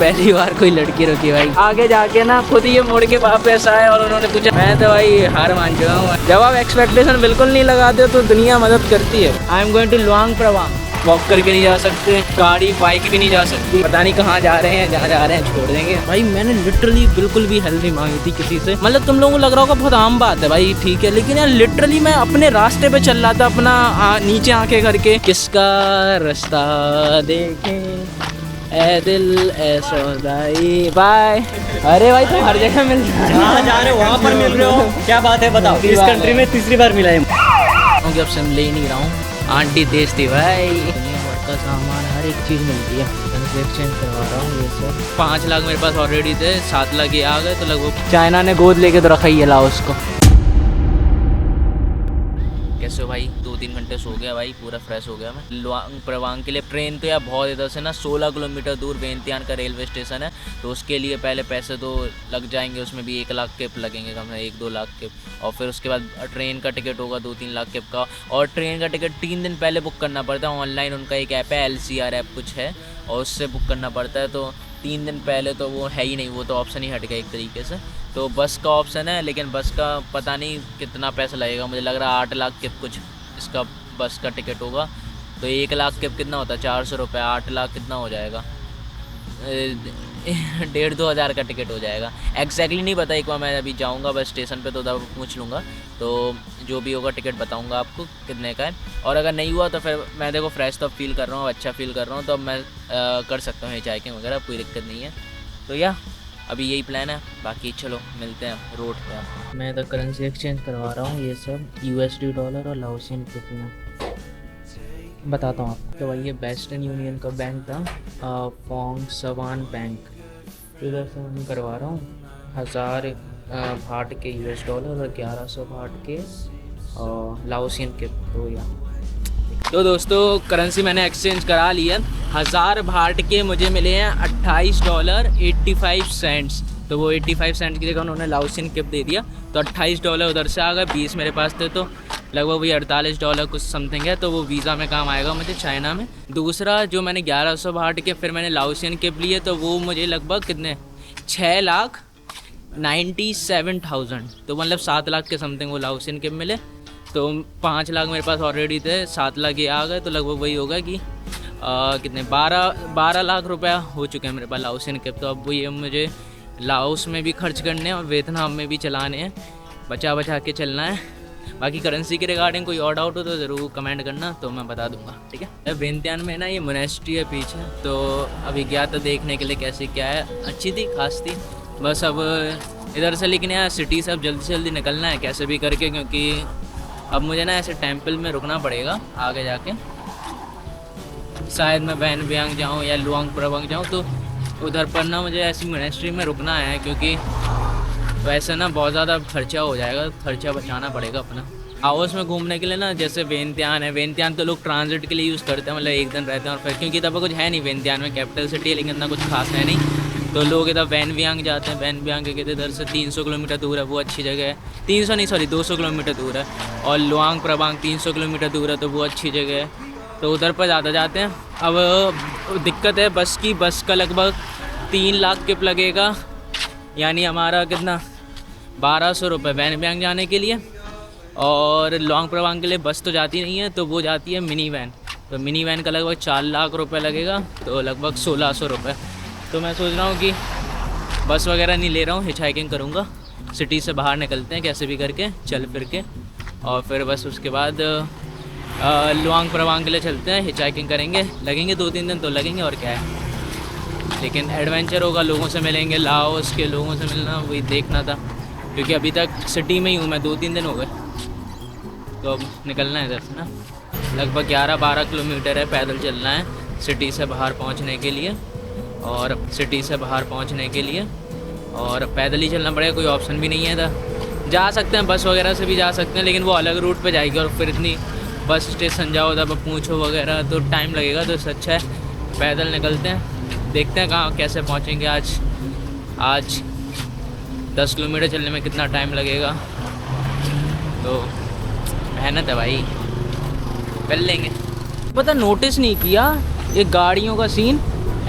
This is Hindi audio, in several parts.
पहली बार कोई लड़की रुकी भाई। आगे जाके ना खुद ये मुड़ के वापस आए और उन्होंने पूछा। मैं तो भाई हार मान चुका हूँ। जब आप एक्सपेक्टेशन बिल्कुल नहीं लगाते हो तो दुनिया मदद करती है। I am going to Luang Prabang. Walk करके नहीं जा सकते, गाड़ी बाइक भी नहीं जा सकती। पता नहीं कहाँ जा रहे हैं, जहाँ जा रहे हैं छोड़ देंगे। भाई मैंने लिटरली बिल्कुल भी हेल्प नहीं मांगी थी किसी से। मतलब तुम लोगों को लग रहा होगा बहुत आम बात है भाई, ठीक है, लेकिन यार लिटरली मैं अपने रास्ते पे चल रहा था अपना नीचे आंखें करके। किसका रास्ता देखें ए दिल ए सौदाई। बाय। अरे भाई तुम हर जगह मिल जहाँ जा रहे हो वहाँ पर मिल रहे हो, क्या बात है बताओ। इस कंट्री में तीसरी बार मिला है। क्योंकि अब से हम ले नहीं रहा हूँ, आंटी तेज थी भाई। दुनिया भर का सामान हर एक चीज़ मिलती है। एक्सचेंज करवा रहा हूँ ये सब। 5 लाख मेरे पास ऑलरेडी थे, 7 लाख ये आ गए तो लगभग चाइना ने गोद लेके तो रखा ही है लाओस को। कैसे हो भाई? 2-3 घंटे सो गया भाई, पूरा फ्रेश हो गया मैं। लुआंग प्रवांग के लिए ट्रेन तो यार बहुत इधर से ना 16 किलोमीटर दूर वेंतियान का रेलवे स्टेशन है, तो उसके लिए पहले पैसे तो लग जाएंगे, उसमें भी 1 लाख केप लगेंगे, कम से 1-2 लाख केप। और फिर उसके बाद ट्रेन का टिकट होगा 2-3 लाख केप का। और ट्रेन का टिकट 3 दिन पहले बुक करना पड़ता है ऑनलाइन। उनका एक ऐप है LCR ऐप कुछ है, और उससे बुक करना पड़ता है। तो 3 दिन पहले तो वो है ही नहीं, वो तो ऑप्शन ही हट गया एक तरीके से। तो बस का ऑप्शन है, लेकिन बस का पता नहीं कितना पैसा लगेगा। मुझे लग रहा है 8 लाख केप कुछ इसका बस का टिकट होगा। तो 1 लाख केप कितना होता है? 400 रुपये। 8 लाख कितना हो जाएगा? 1,500-2 हज़ार का टिकट हो जाएगा। एग्जैक्टली नहीं पता, एक बार मैं अभी जाऊंगा बस स्टेशन पे तो तब पूछ लूँगा, तो जो भी होगा टिकट बताऊंगा आपको कितने का है। और अगर नहीं हुआ तो फिर मैं देखो फ्रेश तो फील कर रहा हूँ, अच्छा फील कर रहा हूँ, तो अब मैं कर सकता हूँ हिचहाइकिंग वगैरह, कोई दिक्कत नहीं है। तो या अभी यही प्लान है, बाकी चलो मिलते हैं रोड पे। मैं तो करेंसी एक्सचेंज करवा रहा हूँ ये सब, USD डॉलर और लाओसियन रुपये में बताता हूँ आपको। तो भाई ये वेस्टर्न यूनियन का बैंक था, फोंग सवान बैंक, इधर से मैं करवा रहा हूँ 1000 भाट के US डॉलर और 1100 भाट के लाओसियन के। तो दोस्तों करेंसी मैंने एक्सचेंज करा ली है। 1000 भाट के मुझे मिले हैं $28.85। तो वो 85 सेंट की जगह उन्होंने लाओसियन किप दे दिया, तो $28 उधर से आ गए। 20 मेरे पास थे, तो लगभग वही $48 कुछ समथिंग है। तो वो वीज़ा में काम आएगा मुझे चाइना में। दूसरा जो मैंने 1100 भाट के फिर मैंने लाओसियन किप लिए, तो वो मुझे लगभग कितने 6,97,000, तो मतलब 7 लाख के समथिंग वो लाओसियन किप मिले। तो 5 लाख मेरे पास ऑलरेडी थे, 7 लाख ये आ गए, तो लगभग वही होगा कि कितने 12 लाख रुपया हो चुके हैं मेरे पास लाओसियन किप। तो अब ये मुझे लाओस में भी खर्च करने हैं और वियतनाम में भी चलाने हैं, बचा बचा के चलना है। बाकी करेंसी के रिगार्डिंग कोई और डाउट हो तो ज़रूर कमेंट करना, तो मैं बता दूंगा, ठीक है। वेंतियान में ना ये मोनेस्ट्री है पीछे, तो अभी गया था देखने के लिए कैसे क्या है। अच्छी थी, खास थी। बस अब इधर से लेकिन यार सिटी से अब जल्दी से जल्दी निकलना है कैसे भी करके, क्योंकि अब मुझे ना ऐसे टेंपल में रुकना पड़ेगा आगे जाके। शायद मैं वैनबियांग जाऊँ या लुआंग प्रवांग जाऊँ, तो उधर पर ना मुझे ऐसी मोनेस्ट्री में रुकना है, क्योंकि वैसे ना बहुत ज़्यादा खर्चा हो जाएगा, खर्चा बचाना पड़ेगा अपना। लाओस में घूमने के लिए ना जैसे वेंतियान है, वेंतियान तो लोग ट्रांजिट के लिए यूज़ करते हैं, मतलब एक दिन रहते हैं और फिर, क्योंकि तब कुछ है नहीं वेंतियान में, कैपिटल सिटी है लेकिन इतना कुछ खास है नहीं, तो लोग इधर वैनबियांग जाते हैं। वैनबियांग के इधर से 300 किलोमीटर दूर है, वो अच्छी जगह है। 300 नहीं सॉरी 200 किलोमीटर दूर है। और लुआंग प्रवांग 300 किलोमीटर दूर है, तो वो अच्छी जगह है, तो उधर पर ज़्यादा जाते हैं। अब दिक्कत है बस की, बस का लगभग 3 लाख किप लगेगा, यानी हमारा कितना 1200 रुपये वैनबियांग जाने के लिए। और लुआंग प्रवांग के लिए बस तो जाती नहीं है, तो वो जाती है मिनी वैन, तो मिनी वैन का लगभग 4 लाख रुपये लगेगा, तो लगभग 1600 रुपये। तो मैं सोच रहा हूँ कि बस वगैरह नहीं ले रहा हूँ, हिचहाइकिंग करूँगा, सिटी से बाहर निकलते हैं कैसे भी करके चल फिर के, और फिर बस उसके बाद लुआंग प्रवांग के लिए चलते हैं, हिचहाइकिंग करेंगे। लगेंगे 2-3 दिन तो लगेंगे, और क्या है, लेकिन एडवेंचर होगा, लोगों से मिलेंगे, लाओस के लोगों से मिलना वही देखना था, क्योंकि अभी तक सिटी में ही हूँ मैं, 2-3 दिन हो गए। तो अब निकलना है इधर से ना, लगभग 11-12 किलोमीटर है, पैदल चलना है सिटी से बाहर पहुँचने के लिए, और सिटी से बाहर पहुँचने के लिए और पैदल ही चलना पड़ेगा, कोई ऑप्शन भी नहीं है था। जा सकते हैं बस वगैरह से भी जा सकते हैं, लेकिन वो अलग रूट पे जाएगी, और फिर इतनी बस स्टेशन जाओ तब पूछो वगैरह तो टाइम लगेगा, तो इससे अच्छा है पैदल निकलते हैं। देखते हैं कहाँ कैसे पहुँचेंगे। आज 10 किलोमीटर चलने में कितना टाइम लगेगा, तो मेहनत है भाई, कर लेंगे। पता नोटिस नहीं किया ये गाड़ियों का सीन,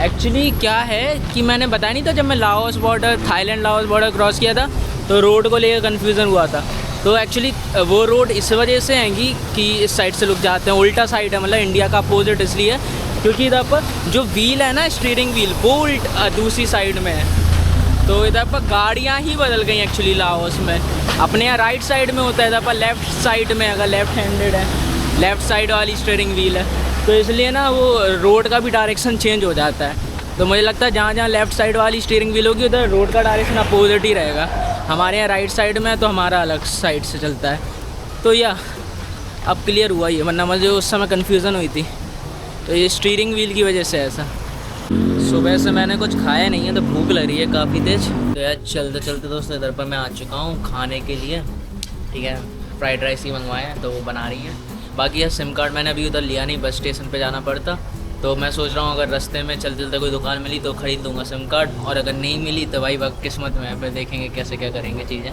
एक्चुअली क्या है कि मैंने बताया नहीं था, जब मैं Laos border, Thailand Laos border cross किया था तो रोड को लेकर कन्फ्यूज़न हुआ था। तो एक्चुअली वो रोड इस वजह से हैगी कि इस साइड से लोग जाते हैं, उल्टा साइड है, मतलब इंडिया का अपोजिट इसलिए क्योंकि इधर पर जो व्हील है ना, स्टीयरिंग व्हील, वो दूसरी साइड में है। तो इधर पर गाड़ियाँ ही बदल गई एक्चुअली लाओस में। अपने यहाँ राइट साइड में होता है, इधर पर लेफ़्ट साइड में, अगर लेफ़्ट हैंडेड है, लेफ़्ट साइड वाली स्टीयरिंग व्हील है, तो इसलिए ना वो रोड का भी डायरेक्शन चेंज हो जाता है। तो मुझे लगता है जहाँ जहाँ लेफ़्ट साइड वाली स्टीयरिंग व्हील होगी उधर रोड का डायरेक्शन अपोजिट ही रहेगा। हमारे यहाँ राइट साइड में है तो हमारा अलग साइड से चलता है। तो या अब क्लियर हुआ ही है, वरना मुझे उस समय कन्फ्यूज़न हुई थी। तो ये स्टीयरिंग व्हील की वजह से ऐसा। सुबह से मैंने कुछ खाया नहीं है तो भूख लग रही है काफ़ी तेज। तो यार चलते चलते दोस्तों इधर पर मैं आ चुका हूँ खाने के लिए, ठीक है। फ्राइड राइस ही मंगवाया है तो वो बना रही हैं। बाकी यार सिम कार्ड मैंने अभी उधर लिया नहीं, बस स्टेशन पे जाना पड़ता। तो मैं सोच रहा हूँ अगर रास्ते में चलते चलते कोई दुकान मिली तो ख़रीद लूँगा सिम कार्ड, और अगर नहीं मिली तो भाई वक्त किस्मत में है, फिर देखेंगे कैसे क्या करेंगे चीज़ें,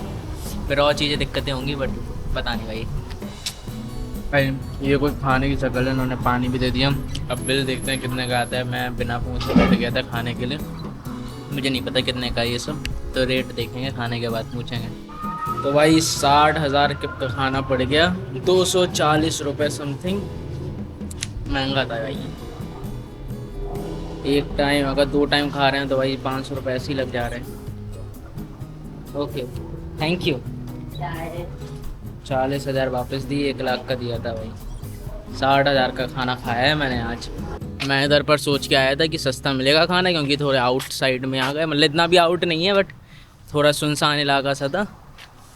फिर और चीज़ें दिक्कतें होंगी, बट पता नहीं भाई। ये कोई खाने की शक्ल है, उन्होंने पानी भी दे दिया। अब बिल देखते हैं कितने का आता है। मैं बिना पूछे बैठ गया था खाने के लिए, मुझे नहीं पता कितने का ये सब, तो रेट देखेंगे खाने के बाद पूछेंगे। तो भाई 60,000 का खाना पड़ गया, 240 रुपये समथिंग, महंगा था भाई। एक टाइम अगर 2 टाइम खा रहे हैं तो भाई 500 रुपये ऐसे ही लग जा रहे हैं। Okay thank you. 40,000 वापस दी, 1 लाख का दिया था भाई। 60,000 का खाना खाया है मैंने आज। मैं इधर पर सोच के आया था कि सस्ता मिलेगा खाना, क्योंकि थोड़े आउट साइड में आ गए, मतलब इतना भी आउट नहीं है बट थोड़ा सुनसान इलाका सा था।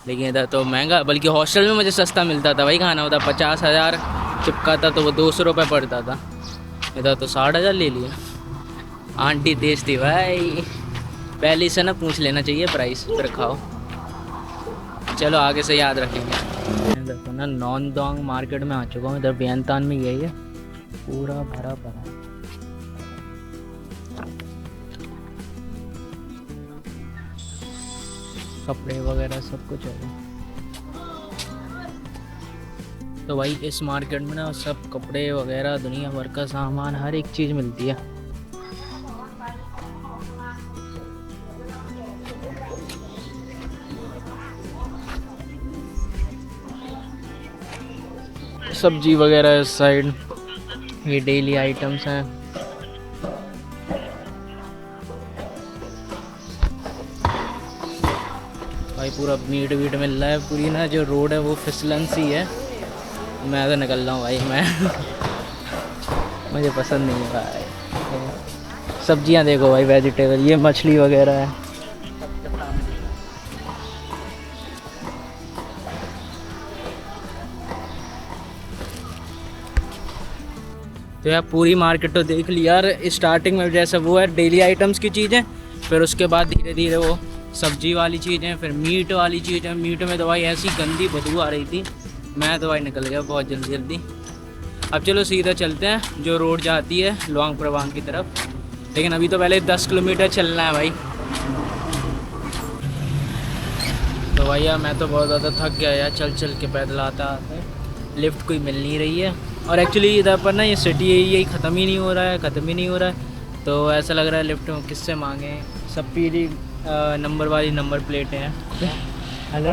लेकिन इधर तो महंगा, बल्कि हॉस्टल में मुझे सस्ता मिलता था भाई खाना, उधर 50,000 चिपका था तो वो 200 रुपये पड़ता था, इधर तो 60,000 ले लिया। आंटी तेज थी भाई, पहले से ना पूछ लेना चाहिए प्राइस फिर खाओ। चलो आगे से याद रखेंगे। देखो ना नॉनदोंग मार्केट में आ चुका हूँ, इधर वियंतान में यही है, पूरा भरा पड़ा। कपड़े वगैरह सब कुछ है। तो भाई इस मार्केट में ना सब कपड़े वगैरह, दुनिया भर का सामान, हर एक चीज़ मिलती है। सब्जी वगैरह इस साइड, ये डेली आइटम्स हैं। भाई पूरा मीट वीट मिल रहा है, पूरी ना जो रोड है वो फिसलन सी है। मैं तो निकल रहा हूँ भाई, मैं मुझे पसंद नहीं है भाई। सब्जियाँ देखो भाई, वेजिटेबल, ये मछली वगैरह है। तो यार पूरी मार्केट तो देख ली यार। स्टार्टिंग में जैसे वो है डेली आइटम्स की चीज़ें, फिर उसके बाद धीरे धीरे वो सब्जी वाली चीज़ें, फिर मीट वाली चीज़ें। मीट में तो भाई ऐसी गंदी बदबू आ रही थी, मैं तो भाई निकल गया बहुत जल्दी जल्दी। अब चलो सीधा चलते हैं जो रोड जाती है लुआंग प्रवांग की तरफ, लेकिन अभी तो पहले 10 किलोमीटर चलना है भाई। तो भैया मैं तो बहुत ज़्यादा थक गया यार, चल चल के पैदल आता आता। लिफ्ट कोई मिल नहीं रही है, और एक्चुअली इधर पर ना ये सिटी यही ख़त्म ही नहीं हो रहा है, ख़त्म ही नहीं हो रहा है। तो ऐसा लग रहा है लिफ्ट किससे मांगे, सब पीली नंबर वाली नंबर प्लेटें हैं। हेलो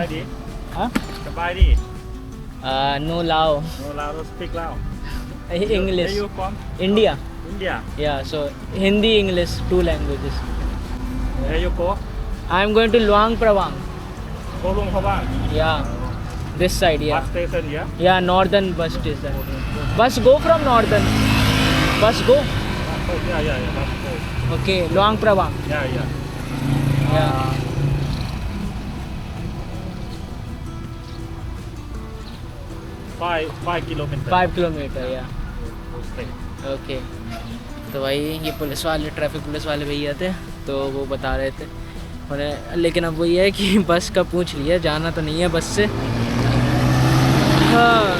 हाँ नो लाओ, No, Lao, speak Lao. English, Where you from? India, India. Yeah so Hindi English 2 languages. Where you go? I am going to Luang Prabang, Go Luang Prabang. Yeah this side, yeah Bus station, yeah? Yeah northern bus station. Bus go from northern, bus go, Oh, yeah. Bus go. Okay Luang Prabang, Yeah. Yeah 5 kilometers. 5 kilometre, yeah Okay. Okay. तो भाई ये पुलिस वाले, ट्रैफिक पुलिस वाले भैया थे, तो वो बता रहे थे उन्हें, लेकिन अब वही है कि बस का पूछ लिया, जाना तो नहीं है बस से। हाँ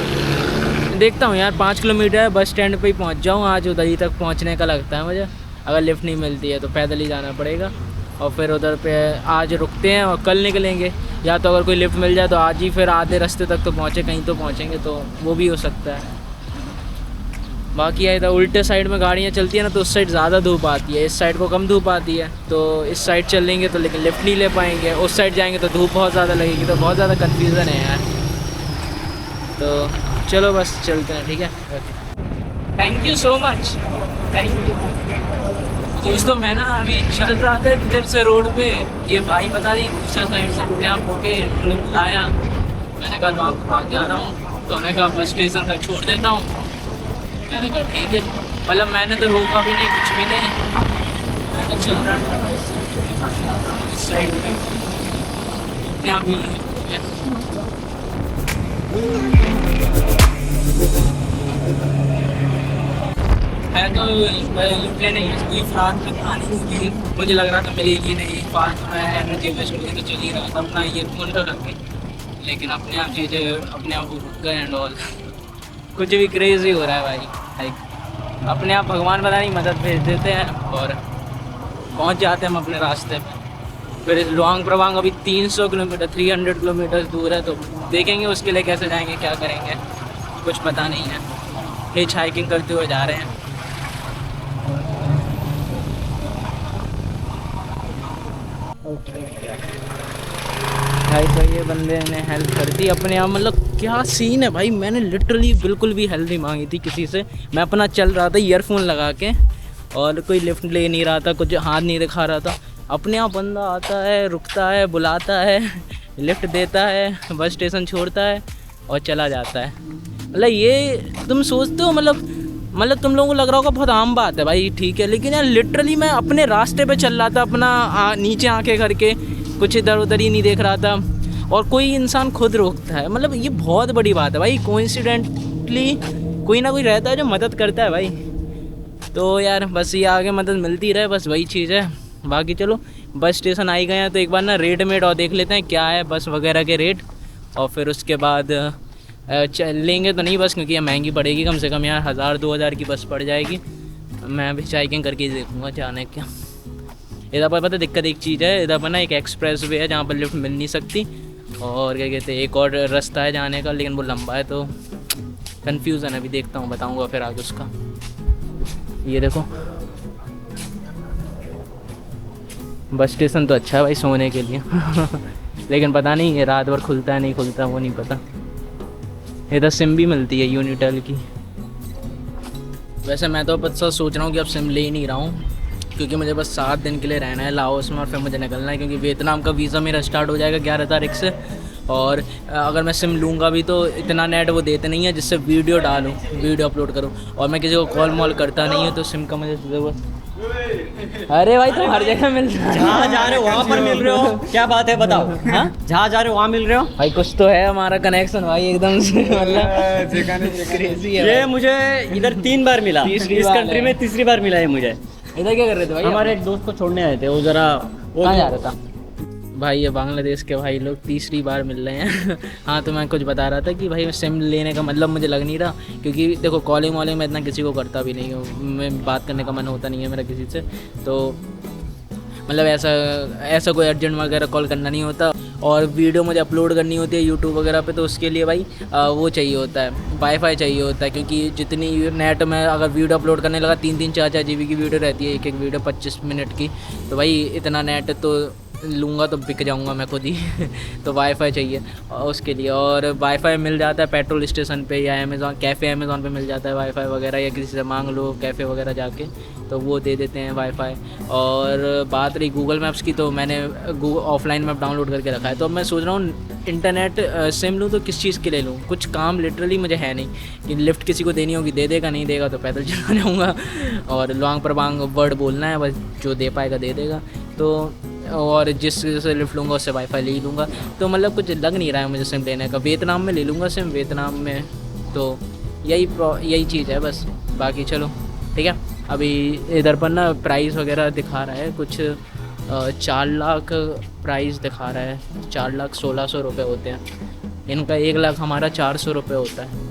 देखता हूँ यार, 5 किलोमीटर है, बस स्टैंड पे ही पहुँच जाऊँ आज। उधर ही तक पहुँचने का लगता है मुझे, अगर लिफ्ट नहीं मिलती है तो पैदल ही जाना पड़ेगा। और फिर उधर पे आज रुकते हैं और कल निकलेंगे, या तो अगर कोई लिफ्ट मिल जाए तो आज ही फिर आधे रास्ते तक तो पहुँचे, कहीं तो पहुँचेंगे, तो वो भी हो सकता है। बाकी है इधर उल्टे साइड में गाड़ियाँ चलती है ना, तो उस साइड ज़्यादा धूप आती है, इस साइड को कम धूप आती है। तो इस साइड चलेंगे तो लेकिन लिफ्ट नहीं ले पाएंगे, उस साइड जाएंगे तो धूप बहुत ज़्यादा लगेगी, तो बहुत ज़्यादा कन्फ्यूज़न है यार। तो चलो बस चलते हैं, ठीक है। Thank you so much, thank you. दोस्तों मैं ना अभी चल रहा था इधर से रोड पे, ये भाई बता दी दूसरा साइड से अपने आप होके आया। मैंने कहा तो आपको भाग जा रहा हूँ, तो मैंने कहा बस स्टेशन तक छोड़ देता हूँ। मैंने कहा ठीक है, मतलब मैंने तो रोका भी नहीं, कुछ भी नहीं, मैं तो चल रहा था इस साइड में अपने आप ही। मैं तो लेने कोई फ्रांस में खाने की मुझे लग रहा था मिलेगी नहीं, फास्ट में एनर्जी वेस्ट हुई, तो चल ही रहा था अपना ईयरफोन का करके, लेकिन अपने आप चीज़ें अपने आप रुक गए एंड ऑल। कुछ भी क्रेज़ी हो रहा है भाई, लाइक अपने आप भगवान पता नहीं मदद भेज देते हैं और पहुंच जाते हैं हम अपने रास्ते में। फिर लुआंग प्रवांग अभी 300 किलोमीटर 300 किलोमीटर दूर है, तो देखेंगे उसके लिए कैसे जाएंगे, क्या करेंगे, कुछ पता नहीं है। हिच हाइकिंग करते हुए जा रहे हैं। भाई तो ये बंदे ने हेल्प कर दी अपने आप, मतलब क्या सीन है भाई। मैंने लिटरली बिल्कुल भी हेल्प नहीं मांगी थी किसी से, मैं अपना चल रहा था ईयरफोन लगा के और कोई लिफ्ट ले नहीं रहा था, कुछ हाथ नहीं दिखा रहा था। अपने आप बंदा आता है, रुकता है, बुलाता है, लिफ्ट देता है, बस स्टेशन छोड़ता है और चला जाता है। मतलब ये तुम सोचते हो, मतलब तुम लोगों को लग रहा होगा बहुत आम बात है भाई, ठीक है, लेकिन यार लिटरली मैं अपने रास्ते पे चल रहा था अपना नीचे आंखें करके, कुछ इधर उधर ही नहीं देख रहा था, और कोई इंसान खुद रोकता है। मतलब ये बहुत बड़ी बात है भाई, कोइंसिडेंटली कोई ना कोई रहता है जो मदद करता है भाई। तो यार बस ये आगे मदद मिलती रहे, बस वही चीज़ है। बाकी चलो बस स्टेशन आ ही गए हैं, तो एक बार ना रेट मेट और देख लेते हैं क्या है बस वगैरह के रेट, और फिर उसके बाद लेंगे तो नहीं बस, क्योंकि ये महंगी पड़ेगी, कम से कम यार 1000-2000 की बस पड़ जाएगी। मैं अभी हाइकिंग करके देखूँगा जाने क्या। इधर पर पता दिक्कत एक चीज़ है, इधर पर ना एक एक्सप्रेस वे है जहाँ पर लिफ्ट मिल नहीं सकती, और क्या कहते हैं एक और रास्ता है जाने का, लेकिन वो लंबा है, तो कन्फ्यूज़न है। अभी देखता हूँ, बताऊँगा फिर आगे उसका। ये देखो बस स्टेशन तो अच्छा है भाई सोने के लिए लेकिन पता नहीं ये रात भर खुलता है नहीं खुलता, वो नहीं पता। इधर सिम भी मिलती है यूनिटेल की। वैसे मैं तो बस सोच रहा हूँ कि अब सिम ले ही नहीं रहा हूँ, क्योंकि मुझे बस 7 दिन के लिए रहना है लाओस में, और फिर मुझे निकलना है, क्योंकि वियतनाम का वीज़ा मेरा स्टार्ट हो जाएगा 11 तारीख से। और अगर मैं सिम लूँगा भी तो इतना नेट वो देते नहीं है जिससे वीडियो डालूँ, वीडियो अपलोड करूँ, और मैं किसी को कॉल मॉल करता नहीं हूँ, तो सिम का मुझे ज़रूरत। अरे भाई तुम हर जगह मिल जहाँ जा रहे हो वहाँ पर मिल रहे हो, क्या बात है बताओ। हाँ जहाँ जा रहे हो वहाँ मिल रहे हो भाई, कुछ तो है हमारा कनेक्शन भाई एकदम से, मतलब क्रेजी है। ये मुझे इधर 3 बार मिला, इस कंट्री में तीसरी बार मिला है मुझे। इधर क्या कर रहे थे भाई? हमारे एक दोस्त को छोड़ने आए थे, वो जरा कहाँ जा रहा था भाई? ये बांग्लादेश के भाई लोग तीसरी बार मिल रहे हैं हाँ, तो मैं कुछ बता रहा था कि भाई सिम लेने का मतलब मुझे लग नहीं रहा, क्योंकि देखो कॉलिंग वॉलिंग में इतना किसी को करता भी नहीं हूँ मैं, बात करने का मन होता नहीं है मेरा किसी से, तो मतलब ऐसा कोई अर्जेंट वगैरह कॉल करना नहीं होता। और वीडियो मुझे अपलोड करनी होती है यूट्यूब वगैरह पे, तो उसके लिए भाई वो चाहिए होता है, वाईफाई चाहिए होता है, क्योंकि जितनी नेट में अगर वीडियो अपलोड करने लगा 3-3, 4-4 GB की वीडियो रहती है, एक वीडियो 25 मिनट की, तो भाई इतना नेट तो लूँगा तो बिक जाऊँगा मैं खुद ही तो वाईफाई चाहिए उसके लिए। और वाईफाई मिल जाता है पेट्रोल स्टेशन पे या अमेज़ॉन पे मिल जाता है वाईफाई वगैरह, या किसी से मांग लो कैफ़े वगैरह जाके, तो वो दे देते हैं वाईफाई। और बात रही गूगल मैप्स की, तो मैंने ऑफलाइन मैप डाउनलोड करके रखा है, तो मैं सोच रहा हूँ इंटरनेट सिम लूँ तो किस चीज़ के लिए लूँ। कुछ काम लिटरली मुझे है नहीं कि लिफ्ट किसी को देनी होगी, दे देगा, नहीं देगा तो पैदल चला जाऊँगा, और लुआंग प्रवांग वर्ड बोलना है बस, जो दे पाएगा दे देगा। तो और जिससे लिफ्ट लूँगा उससे वाईफाई ले ही लूँगा, तो मतलब कुछ लग नहीं रहा है मुझे सिम लेने का। वियतनाम में ले लूँगा सिम, वियतनाम में, तो यही चीज़ है बस। बाकी चलो ठीक है। अभी इधर पर ना प्राइस वगैरह दिखा रहा है कुछ 4 लाख प्राइस दिखा रहा है, 4,16,000 रुपये होते हैं इनका, 1 लाख हमारा 400 रुपये होता है।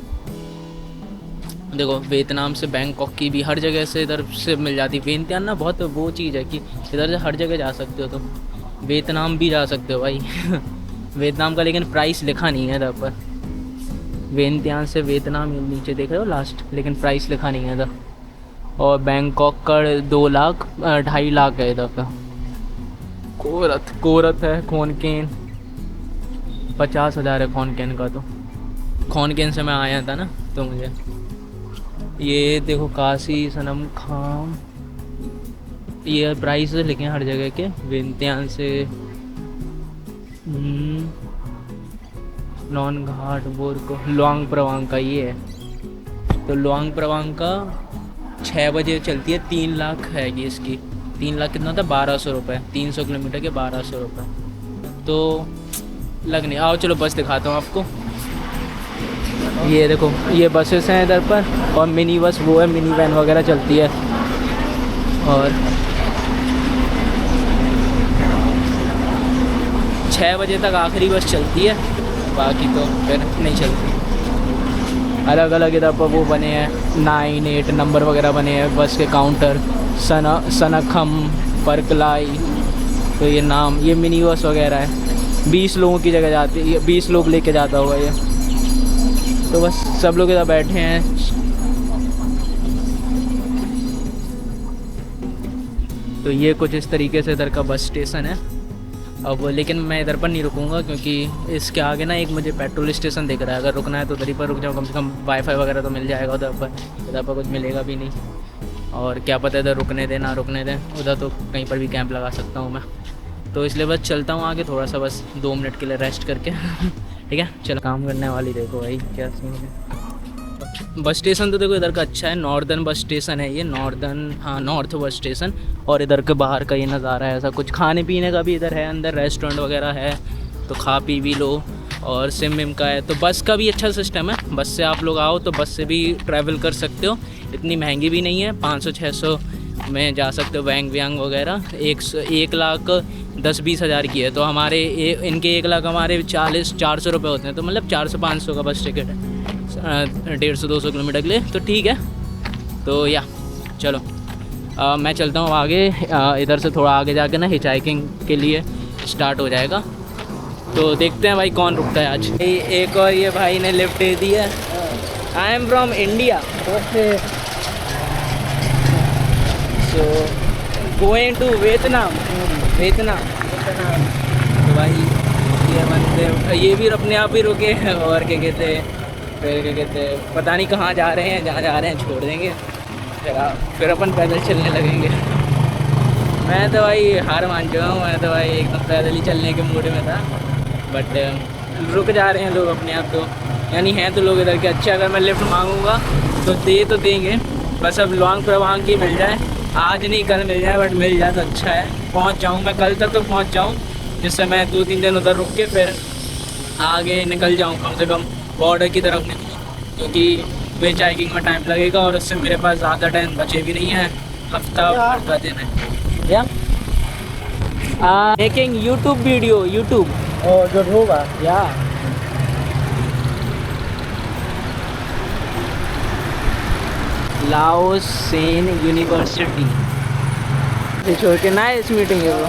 देखो वियतनाम से बैंकॉक की भी हर जगह से इधर से मिल जाती है। वियतनाम ना बहुत वो चीज़ है कि इधर से हर जगह जा सकते हो, तुम वियतनाम भी जा सकते हो भाई वियतनाम का लेकिन प्राइस लिखा नहीं है इधर पर, वियतनाम से वियतनाम नीचे देख रहे हो लास्ट, लेकिन प्राइस लिखा नहीं है इधर। और बैंकॉक का 2 लाख 2.5 लाख है इधर का। कोरत है, खोनकेन 50,000 है खोनकेन का। तो खोनकेन से मैं आया था ना, तो मुझे ये देखो काशी सनम खाम, ये प्राइस लिखे हैं हर जगह के। वियतनाम से नॉन घाट बोर को लुआंग प्रवांग का ये है। तो लुआंग प्रवांग का 6 बजे चलती है, 3 लाख है ये इसकी। 3 लाख कितना था, 1200 रुपये, 300 किलोमीटर के 1200 रुपये। तो लग नहीं, आओ चलो बस दिखाता हूँ आपको। ये देखो ये बसेस हैं इधर पर, और मिनी बस वो है, मिनी वैन वगैरह चलती है। और 6 बजे तक आखिरी बस चलती है, बाकी तो फिर नहीं चलती। अलग अलग इधर पर वो बने हैं 9, 8 नंबर वगैरह बने हैं बस के काउंटर। सनखम, परकलाई, तो ये नाम, ये मिनी बस वगैरह है। 20 लोगों की जगह जाती है, 20 लोग लेके जाता होगा ये। तो बस सब लोग इधर बैठे हैं। तो ये कुछ इस तरीके से इधर का बस स्टेशन है। अब लेकिन मैं इधर पर नहीं रुकूंगा, क्योंकि इसके आगे ना एक मुझे पेट्रोल स्टेशन दिख रहा है। अगर रुकना है तो उधर ही पर रुक जाऊँ, कम से कम वाईफाई वगैरह तो मिल जाएगा उधर पर। इधर पर कुछ मिलेगा भी नहीं, और क्या पता इधर रुकने दें ना रुकने दें, उधर तो कहीं पर भी कैंप लगा सकता हूँ मैं। तो इसलिए बस चलता हूँ आगे थोड़ा सा, बस 2 मिनट के लिए रेस्ट करके ठीक है चलो। काम करने वाली देखो भाई क्या सीन है। बस स्टेशन तो देखो इधर का अच्छा है, नॉर्दर्न बस स्टेशन है ये, नॉर्दर्न, हाँ नॉर्थ बस स्टेशन। और इधर के बाहर का ये नज़ारा है ऐसा कुछ। खाने पीने का भी इधर है, अंदर रेस्टोरेंट वगैरह है, तो खा पी भी लो। और सिम विम का है, तो बस का भी अच्छा सिस्टम है। बस से आप लोग आओ तो बस से भी ट्रैवल कर सकते हो, इतनी महंगी भी नहीं है, 500-600 में जा सकते हो। वैंग व्यांग वगैरह 1 लाख 10-20 हज़ार की है। तो हमारे इनके 1 लाख हमारे 40-400 रुपये होते हैं। तो मतलब 400-500 का बस टिकट है 150-200 किलोमीटर के लिए, तो ठीक है। तो या चलो मैं चलता हूँ आगे। इधर से थोड़ा आगे जाके ना हिचहाइकिंग के लिए स्टार्ट हो जाएगा, तो देखते हैं भाई कौन रुकता है आज। एक और ये भाई ने लिफ्ट दे दी है। I am from India, so going to Vietnam. तो भाई ये बंदे ये भी अपने आप ही रुके, और क्या कहते हैं, फिर क्या कहते हैं, पता नहीं कहाँ जा रहे हैं, जहाँ जा रहे हैं छोड़ देंगे, फिर अपन पैदल चलने लगेंगे। मैं तो भाई हार मान चुका हूँ, मैं तो भाई एकदम पैदल ही चलने के मूड में था। बट रुक जा रहे हैं लोग अपने आप, तो यानी हैं तो लोग इधर के अच्छे। अगर मैं लिफ्ट मांगूंगा तो देंगे, बस अब लुआंग प्रवांग की मिल जाए, आज नहीं कल मिल जाए, बट मिल जाए तो अच्छा है। पहुंच जाऊं मैं कल तक, तो पहुंच जाऊं, जिससे मैं 2-3 दिन उधर रुक के फिर आगे निकल जाऊं, कम से कम बॉर्डर की तरफ निकलूँ, क्योंकि हिचहाइकिंग में टाइम लगेगा और उससे मेरे पास ज़्यादा टाइम बचे भी नहीं है, हफ्ता भर का दिन है। या मेकिंग यूट्यूब वीडियो, यूट्यूब जो होगा या लाओस सेन यूनिवर्सिटी छोड़ के नाइस मीटिंग है वो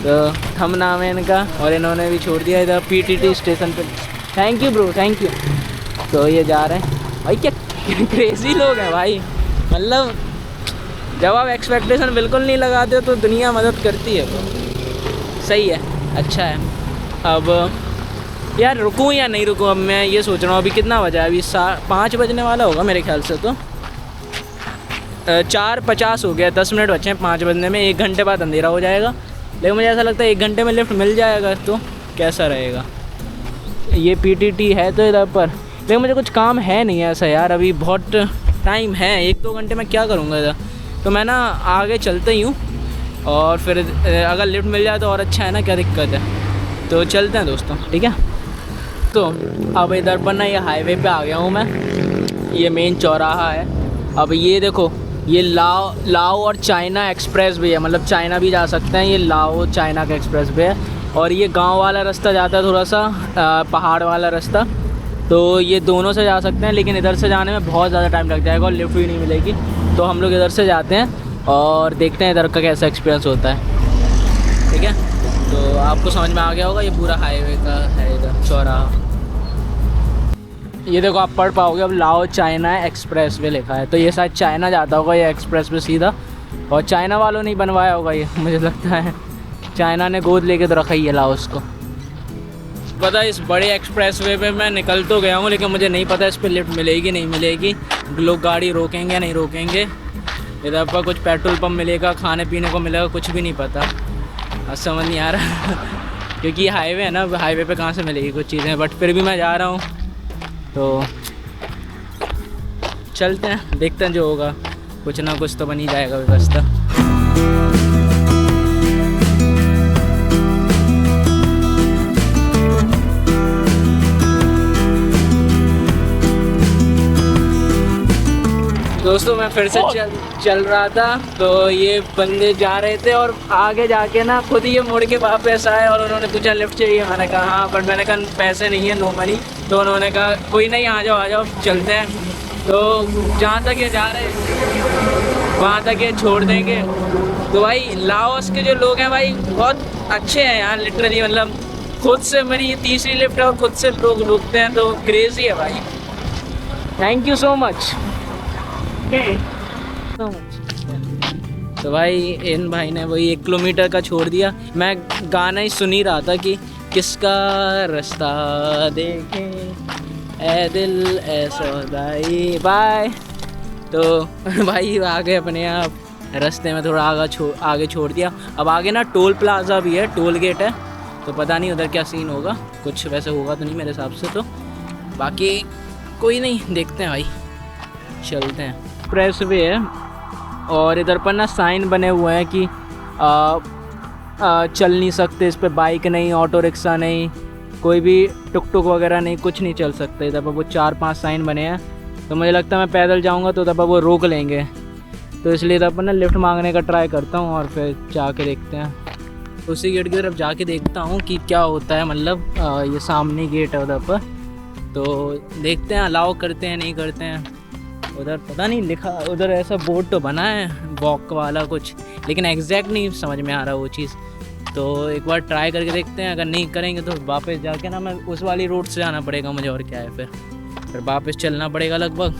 तो हम नाम है इनका, और इन्होंने भी छोड़ दिया इधर पीटीटी स्टेशन पे। Thank you bro, thank you. तो ये जा रहे हैं भाई, क्या क्रेजी लोग हैं भाई। मतलब जब आप एक्सपेक्टेशन बिल्कुल नहीं लगाते हो तो दुनिया मदद करती है। सही है, अच्छा है। अब यार रुकूं या नहीं रुकूं, अब मैं ये सोच रहा हूँ। अभी कितना बजा है, अभी 5 बजने वाला होगा मेरे ख्याल से। तो 4:50 हो गया, 10 मिनट बचे हैं 5 बजने में। 1 घंटे बाद अंधेरा हो जाएगा, लेकिन मुझे ऐसा लगता है 1 घंटे में लिफ्ट मिल जाएगा तो कैसा रहेगा। ये पीटीटी है तो इधर पर, लेकिन मुझे कुछ काम है नहीं ऐसा यार, अभी बहुत टाइम है। 1-2 घंटे में क्या करूँगा इधर, तो मैं ना आगे चलते ही हूँ, और फिर अगर लिफ्ट मिल जाए तो और अच्छा है ना, क्या दिक्कत है। तो चलते हैं दोस्तों, ठीक है। तो अब इधर पर ना ये हाईवे पे आ गया हूँ मैं, ये मेन चौराहा है। अब ये देखो, ये लाओ और चाइना एक्सप्रेस वे है, मतलब चाइना भी जा सकते हैं। ये लाओ चाइना का एक्सप्रेस वे है, और ये गांव वाला रास्ता जाता है, थोड़ा सा पहाड़ वाला रास्ता, तो ये दोनों से जा सकते हैं। लेकिन इधर से जाने में बहुत ज़्यादा टाइम लग जाएगा और लिफ्ट भी नहीं मिलेगी, तो हम लोग इधर से जाते हैं और देखते हैं इधर का कैसा एक्सपीरियंस होता है, ठीक है। तो आपको समझ में आ गया होगा, ये पूरा हाईवे का है इधर चौराहा। ये देखो आप पढ़ पाओगे, अब लाओ चाइना एक्सप्रेस वे लिखा है, तो ये शायद चाइना जाता होगा ये एक्सप्रेस वे सीधा, और चाइना वालों ने बनवाया होगा ये, मुझे लगता है चाइना ने गोद लेके तो रखा ही है लाओस को। पता है इस बड़े एक्सप्रेस वे पे मैं निकल तो गया हूँ, लेकिन मुझे नहीं पता इस पर लिफ्ट मिलेगी नहीं मिलेगी, लोग गाड़ी रोकेंगे या नहीं रोकेंगे, इधर पर कुछ पेट्रोल पंप मिलेगा, खाने पीने को मिलेगा, कुछ भी नहीं पता, अब समझ नहीं आ रहा क्योंकि हाईवे है ना, हाईवे पे कहाँ से मिलेगी कुछ चीज़ें, बट फिर भी मैं जा रहा हूँ तो चलते हैं, देखते हैं जो होगा, कुछ ना कुछ तो बन ही जाएगा व्यवस्था। दोस्तों मैं फिर से चल रहा था, तो ये बंदे जा रहे थे और आगे जाके ना खुद ये मुड़ के वापस आए और उन्होंने पूछा लिफ्ट चाहिए, मैंने कहा हाँ, बट मैंने कहा पैसे नहीं है, नो मनी, तो उन्होंने कहा कोई नहीं, आ जाओ चलते हैं। तो जहाँ तक ये जा रहे वहाँ तक ये छोड़ देंगे। तो भाई लाओस के जो लोग हैं भाई बहुत अच्छे हैं यार, लिटरली, मतलब खुद से मेरी ये तीसरी लिफ्ट है और खुद से लोग रुकते हैं, तो क्रेजी है भाई। Thank you so much. तो भाई इन भाई ने वही 1 किलोमीटर का छोड़ दिया, मैं गाना ही सुन ही रहा था कि किसका रास्ता देखे ए दिल ए सौदाई बाय। तो भाई आगे अपने आप रास्ते में थोड़ा आगे छोड़ दिया। अब आगे ना टोल प्लाजा भी है, टोल गेट है, तो पता नहीं उधर क्या सीन होगा, कुछ वैसे होगा तो नहीं मेरे हिसाब से, तो बाकी कोई नहीं, देखते हैं भाई, चलते हैं। एक्सप्रेस वे है और इधर पर ना साइन बने हुए हैं कि चल नहीं सकते इस पे, बाइक नहीं, ऑटो रिक्शा नहीं, कोई भी टुक टुक वगैरह नहीं, कुछ नहीं चल सकते। इधर पर वो 4-5 साइन बने हैं, तो मुझे लगता है मैं पैदल जाऊंगा तो इधर पर वो रोक लेंगे, तो इसलिए इधर पर ना लिफ्ट मांगने का ट्राई करता हूँ और फिर जाके देखते हैं, उसी गेट की तरफ जाके देखता हूँ कि क्या होता है। मतलब ये सामने गेट है उधर पर, तो देखते हैं अलाउ करते हैं नहीं करते हैं। उधर पता नहीं लिखा, उधर ऐसा बोर्ड तो बना है वॉक वाला कुछ, लेकिन एग्जैक्ट नहीं समझ में आ रहा वो चीज़, तो एक बार ट्राई करके देखते हैं। अगर नहीं करेंगे तो वापस जाके ना मैं उस वाली रोड से जाना पड़ेगा मुझे, और क्या है, फिर वापस चलना पड़ेगा लगभग,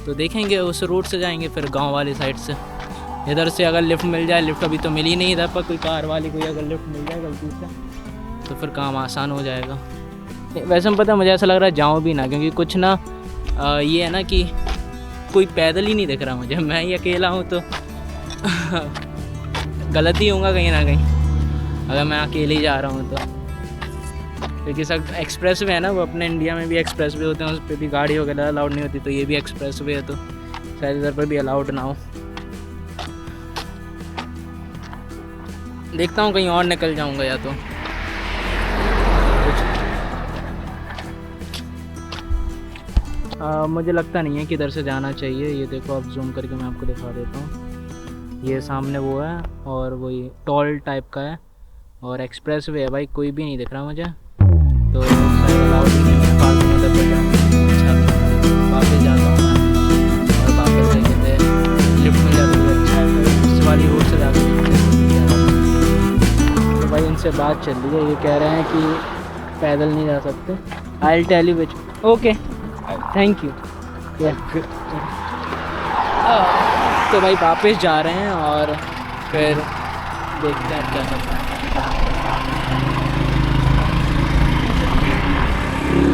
तो देखेंगे उस रोड से जाएंगे फिर गांव वाली साइड से। इधर से अगर लिफ्ट मिल जाए, लिफ्ट अभी तो मिली नहीं इधर पर, कोई कार वाली कोई अगर लिफ्ट मिल जाए गलती से तो फिर काम आसान हो जाएगा। वैसे में पता है मुझे ऐसा लग रहा है जाऊँ भी ना, क्योंकि कुछ ना ये है ना कि कोई पैदल ही नहीं दिख रहा मुझे, मैं ही अकेला हूँ, तो गलत ही होगा कहीं ना कहीं अगर मैं अकेले ही जा रहा हूँ तो। क्योंकि सब एक्सप्रेस वे है ना, वो अपने इंडिया में भी एक्सप्रेस वे होते हैं, उस पर भी गाड़ी वगैरह अलाउड नहीं होती, तो ये भी एक्सप्रेस वे है, तो शायद इधर पर भी अलाउड ना हो। देखता हूँ कहीं और निकल जाऊँगा या तो मुझे लगता नहीं है कि इधर से जाना चाहिए। ये देखो अब जूम करके मैं आपको दिखा देता हूँ, ये सामने वो है और वही टोल टाइप का है और एक्सप्रेस वे है भाई, कोई भी नहीं दिख रहा मुझे, तो शायद अलाउड ही नहीं है। फालतू मतलब पर अच्छा वापस जाता हूँ मैं और वापस जाके लिफ्ट में जाते हुए अच्छा है, इस वाली रोड से जाकर तो भाई इनसे बात चल रही है, ये कह रहे हैं कि पैदल नहीं जा सकते। I will tell you which, okay thank you. तो भाई वापस जा रहे हैं और फिर देखते हैं क्या करते हैं।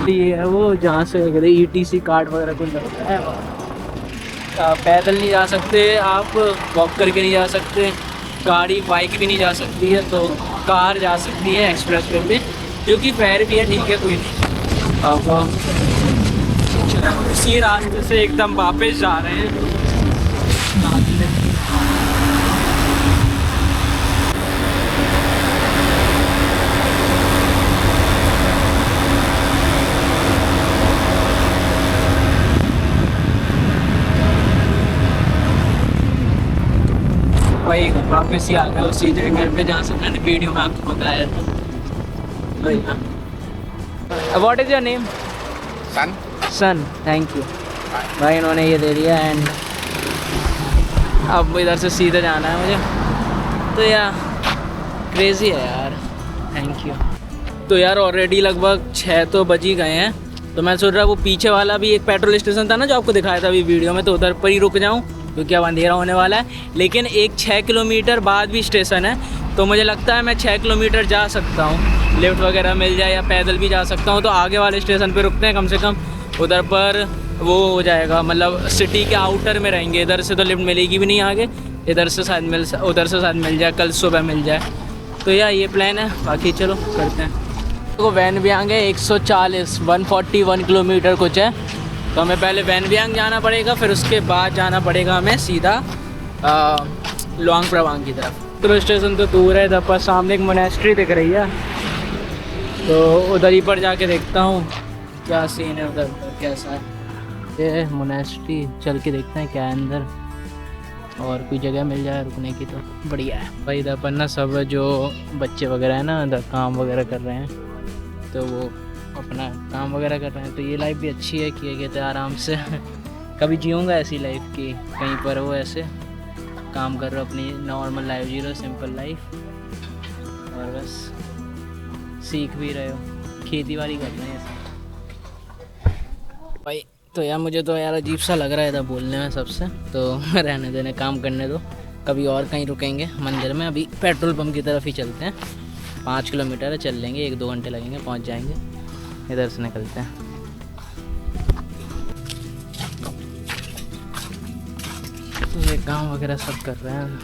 ये है वो जहाँ से ETC कार्ड वगैरह कुछ लगता है, पैदल नहीं जा सकते आप, वॉक करके नहीं जा सकते, गाड़ी बाइक भी नहीं जा सकती है, तो कार जा सकती है एक्सप्रेस वे पे, क्योंकि फेयर भी है, ठीक है कोई नहीं। आप इसी रास्ते से एकदम वापस जा रहे हैं। भाई वापस ही आ गया उसी जगह पे जहाँ से मैंने वीडियो में आपको बताया था। What is your name? Son, thank you भाई, इन्होंने ये दे दिया। एंड अब इधर से सीधे जाना है मुझे, तो यार क्रेज़ी है यार, थैंक यू। तो यार ऑलरेडी लगभग 6 तो बज ही गए हैं तो मैं सोच रहा वो पीछे वाला भी एक पेट्रोल स्टेशन था ना जो आपको दिखाया था अभी वीडियो में, तो उधर पर ही रुक जाऊँ क्योंकि अब अंधेरा होने वाला है। लेकिन एक 6 किलोमीटर बाद भी स्टेशन है, तो मुझे लगता है मैं 6 किलोमीटर जा सकता हूँ, लिफ्ट वगैरह मिल जाए या पैदल भी जा सकता हूँ। तो आगे वाले स्टेशन पे रुकते हैं, कम से कम उधर पर वो हो जाएगा, मतलब सिटी के आउटर में रहेंगे। इधर से तो लिफ्ट मिलेगी भी नहीं आगे, इधर से शायद उधर से शायद मिल जाए, कल सुबह मिल जाए। तो यार ये प्लान है, बाकी चलो करते हैं। तो वैन बियांग है 141 किलोमीटर कुछ है, तो हमें पहले वैन बियांग जाना पड़ेगा, फिर उसके बाद जाना पड़ेगा हमें सीधा लुआंग प्रवांग की तरफ। तो स्टेशन तो दूर है, इधर पर सामने एक मोनेस्ट्री दिख रही है, तो उधर ही पर जाके देखता हूँ क्या सीन है उधर पर, कैसा है ये मोनेस्ट्री। चल के देखते हैं क्या है अंदर, और कोई जगह मिल जाए रुकने की तो बढ़िया है भाई। इधर पर ना सब जो बच्चे वगैरह है ना इधर काम वगैरह कर रहे हैं, तो वो अपना काम वगैरह कर रहे हैं। तो ये लाइफ भी अच्छी है, किए गए थे आराम से कभी जीऊँगा ऐसी लाइफ की, कहीं पर वो ऐसे काम कर रहे हो, अपनी नॉर्मल लाइफ जी रहे हो, सिंपल लाइफ, और बस सीख भी रहे हो, खेती बाड़ी कर रहे हैं ऐसा भाई। तो यार मुझे तो यार अजीब सा लग रहा है इधर बोलने में सबसे, तो रहने देने, काम करने दो, कभी और कहीं रुकेंगे मंदिर में। अभी पेट्रोल पंप की तरफ ही चलते हैं, 5 किलोमीटर है, चल लेंगे, 1-2 घंटे लगेंगे, पहुंच जाएंगे। इधर से निकलते हैं। तो ये काम वगैरह सब कर रहे हैं,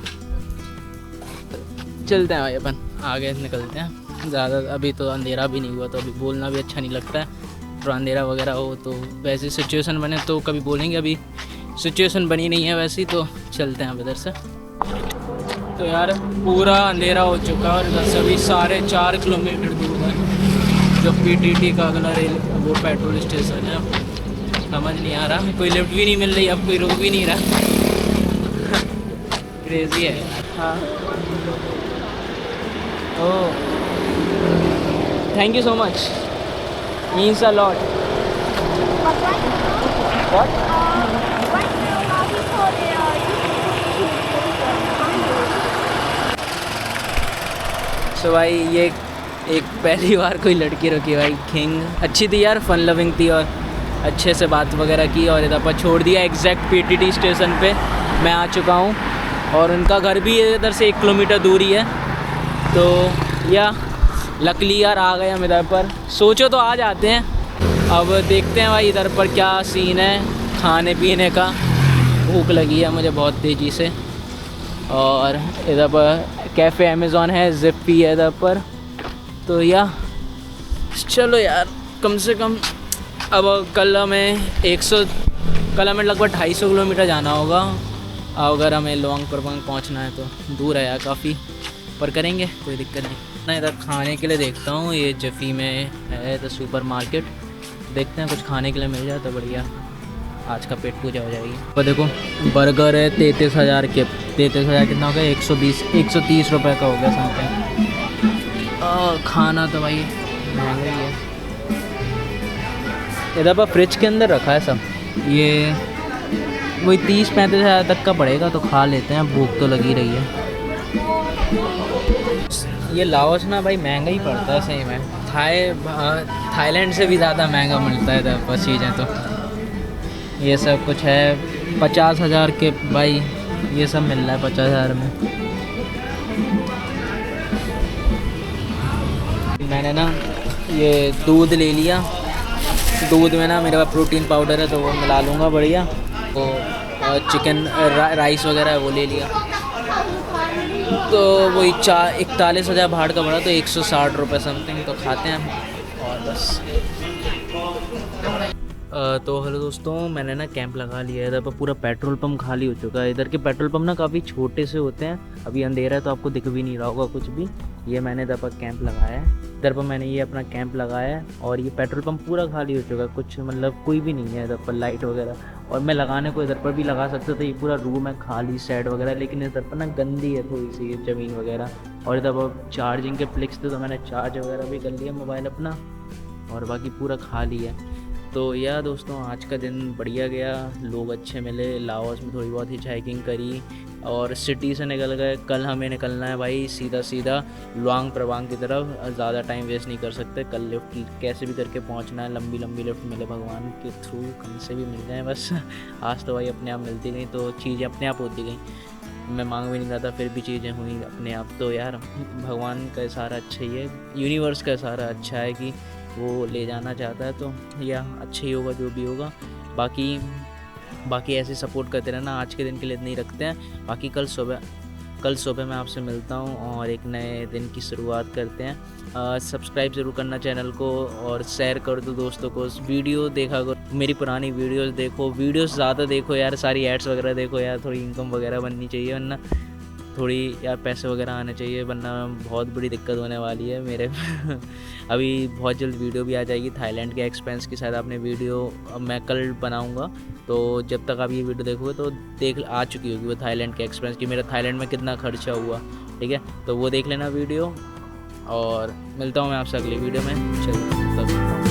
चलते हैं भाई अपन आगे निकलते हैं। ज़्यादा अभी तो अंधेरा भी नहीं हुआ, तो अभी बोलना भी अच्छा नहीं लगता है, थोड़ा अंधेरा वगैरह हो तो वैसी सिचुएशन बने तो कभी बोलेंगे, अभी सिचुएशन बनी नहीं है वैसी। तो चलते हैं अब इधर से। तो यार पूरा अंधेरा हो चुका है और इधर से अभी 4.5 किलोमीटर दूर है जो PTT का अगला रेल वो पेट्रोल स्टेशन है। समझ नहीं आ रहा, कोई लिफ्ट भी नहीं मिल रही, अब कोई रुक भी नहीं रहा क्रेजी है। हाँ oh thank you so much, means a lot. What? So भाई ये एक पहली बार कोई लड़की रुकी भाई, किंग अच्छी थी यार, फन लविंग थी और अच्छे से बात वगैरह की, और इधर पर छोड़ दिया एग्जैक्ट PTT स्टेशन पे मैं आ चुका हूँ, और उनका घर भी इधर से 1 किलोमीटर दूरी है। तो या लकली यार आ गए हम इधर पर, सोचो तो आ जाते हैं। अब देखते हैं भाई इधर पर क्या सीन है खाने पीने का, भूख लगी है मुझे बहुत तेज़ी से। और इधर पर कैफ़े अमेज़ॉन है, ज़िप्पी है इधर पर। तो या चलो यार कम से कम अब कल हमें लगभग 250 किलोमीटर जाना होगा अगर हमें लुआंग प्रवांग पहुंचना है। तो दूर है यार काफ़ी, पर करेंगे, कोई दिक्कत नहीं। मैं इधर खाने के लिए देखता हूँ, ये जफ़ी में है तो सुपर मार्केट, देखते हैं कुछ खाने के लिए मिल जाए तो बढ़िया, आज का पेट पूजा हो जाएगी। तो देखो बर्गर है 33,000 के, 33,000 कितना हो गया, 130 रुपये का हो गया समथिंग। खाना तो भाई महंगा ही है। इधर पर फ्रिज के अंदर रखा है सब, ये वही 30-35 हज़ार तक का पड़ेगा, तो खा लेते हैं, भूख तो लगी रही है। ये लाओस ना भाई महंगा ही पड़ता है सही में, थाईलैंड से भी ज़्यादा महंगा मिलता है इधर पर चीज़ें। तो ये सब कुछ है 50,000 के भाई, ये सब मिल रहा है 50,000 में। मैंने ना ये दूध ले लिया, दूध में ना मेरे पास प्रोटीन पाउडर है तो वो मिला लूँगा बढ़िया, तो चिकन राइस वगैरह है वो ले लिया, तो वही 41,000 भाड़ का पड़ा, तो 160 रुपये समथिंग, तो खाते हैं और बस। तो हेलो दोस्तों, मैंने ना कैंप लगा लिया है इधर पर, पूरा पेट्रोल पंप खाली हो चुका है। इधर के पेट्रोल पंप ना काफ़ी छोटे से होते हैं, अभी अंधेरा है तो आपको दिख भी नहीं रहा होगा कुछ भी। ये मैंने इधर पर कैंप लगाया है, इधर पर मैंने ये अपना कैंप लगाया है, और ये पेट्रोल पंप पूरा खाली हो चुका है, कुछ मतलब कोई भी नहीं है इधर पर लाइट वगैरह। और मैं लगाने को इधर पर भी लगा सकता था, ये पूरा रूम है खाली सेट वगैरह, लेकिन इधर पर ना गंदी है थोड़ी सी ज़मीन वगैरह। और इधर पर चार्जिंग के फ्लिक्स थे तो मैंने चार्ज वगैरह भी कर लिया मोबाइल अपना, और बाकी पूरा खाली है। तो या दोस्तों आज का दिन बढ़िया गया, लोग अच्छे मिले, लाओस में थोड़ी बहुत हिच हाइकिंग करी, और सिटी से निकल गए। कल हमें निकलना है भाई सीधा सीधा लुआंग प्रवांग की तरफ। ज़्यादा टाइम वेस्ट नहीं कर सकते। कल लिफ्ट कैसे भी करके पहुंचना है, लंबी लंबी लिफ्ट मिले भगवान के थ्रू, कहीं से भी मिल जाए बस। आज तो भाई अपने आप मिलती गई, तो चीज़ें अपने आप होती गई। मैं मांग भी नहीं रहा था, फिर भी चीज़ें हुई अपने आप। तो यार भगवान का इशारा अच्छा ही है, यूनिवर्स का इशारा अच्छा है कि वो ले जाना चाहता है, तो या अच्छा ही होगा जो भी होगा। बाकी ऐसे सपोर्ट करते रहना। आज के दिन के लिए इतना ही रखते हैं। बाकी कल सुबह मैं आपसे मिलता हूँ और एक नए दिन की शुरुआत करते हैं। सब्सक्राइब ज़रूर करना चैनल को और शेयर कर दो दोस्तों को। वीडियो देखा करो, मेरी पुरानी वीडियोस देखो, वीडियोस ज़्यादा देखो यार, सारी एड्स वगैरह देखो यार, थोड़ी इनकम वगैरह बननी चाहिए, वरना थोड़ी यार पैसे वगैरह आने चाहिए, वरना बहुत बड़ी दिक्कत होने वाली है मेरे। अभी बहुत जल्द वीडियो भी आ जाएगी थाईलैंड के एक्सपेंस की। शायद आपने वीडियो मैं कल बनाऊंगा, तो जब तक आप ये वीडियो देखोगे तो आ चुकी होगी वो थाईलैंड के एक्सपेंस की, मेरा थाईलैंड में कितना खर्चा हुआ, ठीक है। तो वो देख लेना वीडियो, और मिलता हूँ मैं आपसे अगली वीडियो में। चलो तब।